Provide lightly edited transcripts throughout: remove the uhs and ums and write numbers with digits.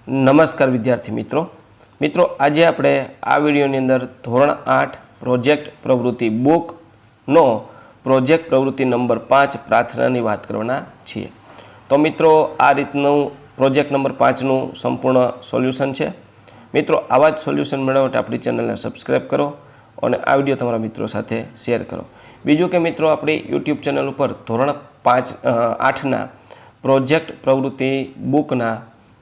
નમસ્કાર વિદ્યાર્થી મિત્રો આજે આપણે આ વિડીયોની અંદર ધોરણ 8 પ્રોજેક્ટ પ્રવૃત્તિ બુકનો પ્રોજેક્ટ પ્રવૃત્તિ નંબર 5 પ્રાર્થનાની વાત કરવાના છીએ। તો મિત્રો આ રીતનું પ્રોજેક્ટ નંબર 5નું સંપૂર્ણ સોલ્યુશન છે। મિત્રો આવા જ સોલ્યુશન મેળવવા માટે આપણી ચેનલને સબસ્ક્રાઈબ કરો અને આ વિડીયો તમારા મિત્રો સાથે શેર કરો। બીજું કે મિત્રો આપણી યુટ્યુબ ચેનલ ઉપર ધોરણ 8ના પ્રોજેક્ટ પ્રવૃત્તિ બુકના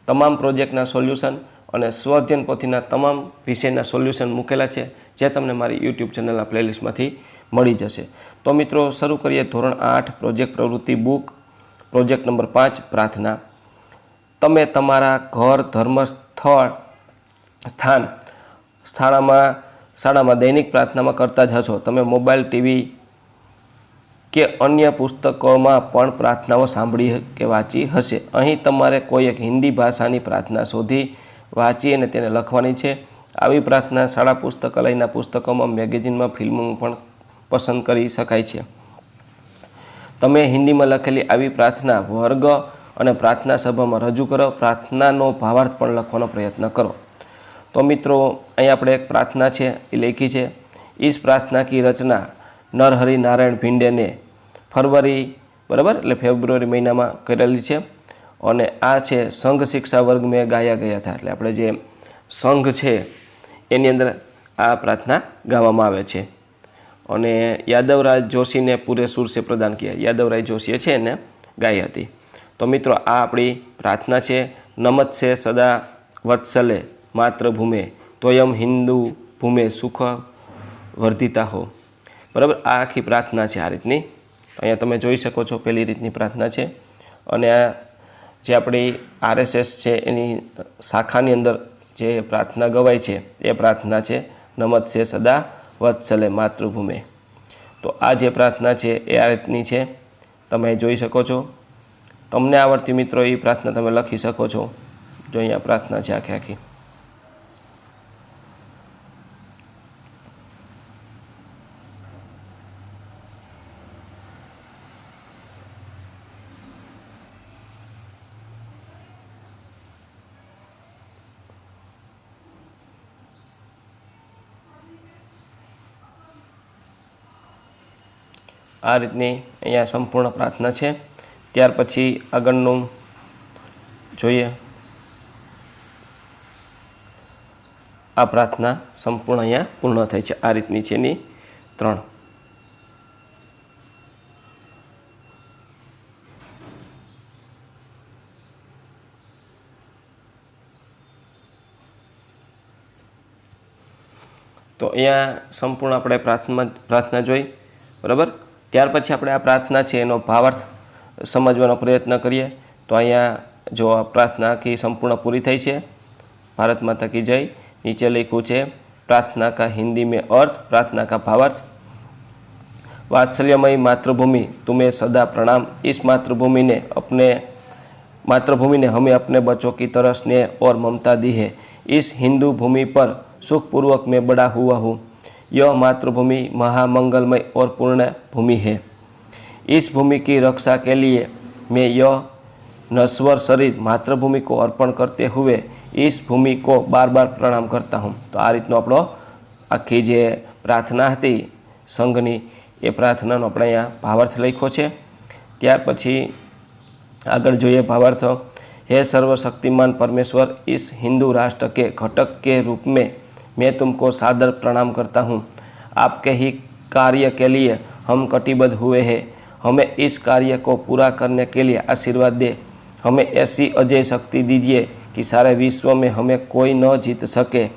તમામ પ્રોજેક્ટના સોલ્યુશન અને સ્વઅધ્યયન પોથીના તમામ વિષયના સોલ્યુશન મૂકેલા છે, જે તમને મારી યુટ્યુબ ચેનલના પ્લેલિસ્ટમાંથી મળી જશે। તો મિત્રો શરૂ કરીએ ધોરણ 8 પ્રોજેક્ટ પ્રવૃત્તિ બુક પ્રોજેક્ટ નંબર 5 પ્રાર્થના। તમે તમારા ઘર, ધર્મસ્થળ, શાળામાં દૈનિક પ્રાર્થનામાં કરતા જ હશો। તમે મોબાઈલ, ટીવી કે અન્ય પુસ્તકોમાં પણ પ્રાર્થનાઓ સાંભળી કે વાંચી હશે। અહીં તમારે કોઈ એક હિન્દી ભાષાની પ્રાર્થના શોધી વાંચી અને તેને લખવાની છે। આવી પ્રાર્થના શાળા પુસ્તકાલયના પુસ્તકોમાં, મેગેઝિનમાં, ફિલ્મોમાં પણ પસંદ કરી શકાય છે। તમે હિન્દીમાં લખેલી આવી પ્રાર્થના વર્ગ અને પ્રાર્થના સભામાં રજૂ કરો। પ્રાર્થનાનો ભાવાર્થ પણ લખવાનો પ્રયત્ન કરો। તો મિત્રો અહીં આપણે એક પ્રાર્થના છે એ લખી છે। इस प्रार्थना की रचना नरहरि नारायण भिंडे ने फरवरी फेब्रुआरी महीना में करेली है और आ संघ शिक्षा वर्ग में गाया गया था। एटले आपणे जे संघ है एनी अंदर आ प्रार्थना गावामां आवे छे और यादवराज जोशी ने पूरे सुर से प्रदान किया। यादवराज जोशीए छे ने गाई हती। तो मित्रों आ आपणी प्रार्थना है। नमत से सदा वत्सले मातृभूमे तोयम हिंदू भूमे सुख वर्धिता हो। बराबर आ आखी प्रार्थना है। आ रीतनी अहींया तमे जोई शको छो पहली रीतनी प्रार्थना है और जे अपनी RSS है एनी शाखानी अंदर जे प्रार्थना गवाय है ए प्रार्थना है नमत से सदा वत्सले मातृभूमे। तो आ जे प्रार्थना है ए आ रीतनी है, तमे जोई शको छो। तमने आवड़ती मित्रों ये प्रार्थना तमे लखी शको छो। जो अहींया प्रार्थना है आखी आखी। आ रीतनी अहींया संपूर्ण प्रार्थना है। त्यार पछी आगळनुं जोईए। आ प्रार्थना संपूर्ण अहींया पूर्ण थाय छे। आ रीतनी छे एनी 3। तो अहींया संपूर्ण आपणे प्रार्थना जोई। बराबर त्यार पछी आपणे आ प्रार्थना है एनो भावार्थ समझवानो प्रयत्न करिए। तो अहींया जो आ प्रार्थना आखी संपूर्ण पूरी थई छे। भारत माता की जय। नीचे लिख्युं छे प्रार्थना का हिंदी में अर्थ, प्रार्थना का भावार्थ। वात्सल्यमयी मातृभूमि तुम्हें सदा प्रणाम। इस मातृभूमि ने हमें अपने बच्चों की तरह स्नेह और ममता दी है। इस हिंदू भूमि पर सुखपूर्वक मैं बड़ा हुआ हूँ। यह मातृभूमि महामंगलमय और पूर्ण भूमि है। इस भूमि की रक्षा के लिए मैं यह नश्वर शरीर मातृभूमि को अर्पण करते हुए इस भूमि को बार बार प्रणाम करता हूँ। तो आ रीतनो आपणो आखी जे प्रार्थना हती संघनी ए प्रार्थनानो आपणे अहींया भावार्थ लख्यो छे। त्यार पछी आगळ जोईए भावार्थ। हे सर्वशक्तिमान परमेश्वर, इस हिंदू राष्ट्र के घटक के रूप में मैं तुमको सादर प्रणाम करता हूँ। आपके ही कार्य के लिए हम कटिबद्ध हुए हैं। हमें इस कार्य को पूरा करने के लिए आशीर्वाद दे। हमें ऐसी अजय शक्ति दीजिए कि सारे विश्व में हमें कोई न जीत सके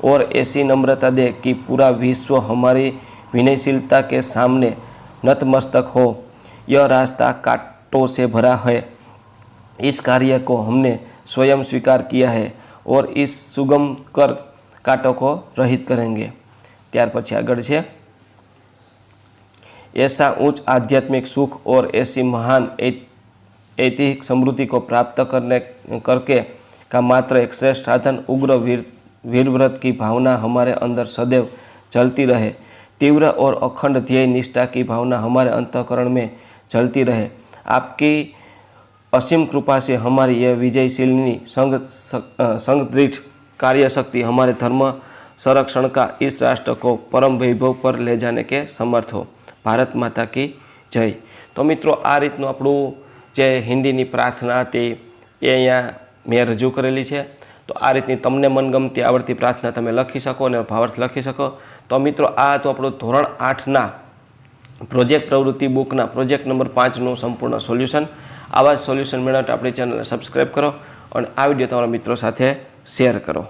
और ऐसी नम्रता दे कि पूरा विश्व हमारी विनयशीलता के सामने नतमस्तक हो। यह रास्ता कांटों से भरा है। इस कार्य को हमने स्वयं स्वीकार किया है और इस सुगम कर कांटों को रहित करेंगे। त्यार पछी आगळ छे ऐसा उच्च आध्यात्मिक सुख और ऐसी महान ऐतिहासिक समृद्धि को प्राप्त करके का मात्र एक श्रेष्ठ साधन उग्र वीरव्रत की भावना हमारे अंदर सदैव चलती रहे। तीव्र और अखंड ध्येय निष्ठा की भावना हमारे अंतःकरण में चलती रहे। आपकी असीम कृपा से हमारी यह विजयशीलनी संगदृढ़ कार्यशक्ति हमारे धर्म संरक्षण का इस राष्ट्र को परम वैभव पर ले जाने के समर्थ हो। भारत माता की जय। तो मित्रों आ रीतनु आपणुं जे हिंदीनी प्रार्थना हती ए अहींया मैं रजू करेली है। तो आ रीतनी तमने मनगमती आवड़ती प्रार्थना तमे लखी सको अने भावार्थ लखी सको। तो मित्रों आ तो आपणुं धोरण 8 प्रोजेक्ट प्रवृत्ति बुकना प्रोजेक्ट नंबर 5 संपूर्ण सोल्यूशन। आवा सोल्यूशन मेळवવા માટે આપણી ચેનલને સબસ્ક્રાઈબ કરો અને આ વિડીયો તમારા મિત્રો સાથે શેર કરો।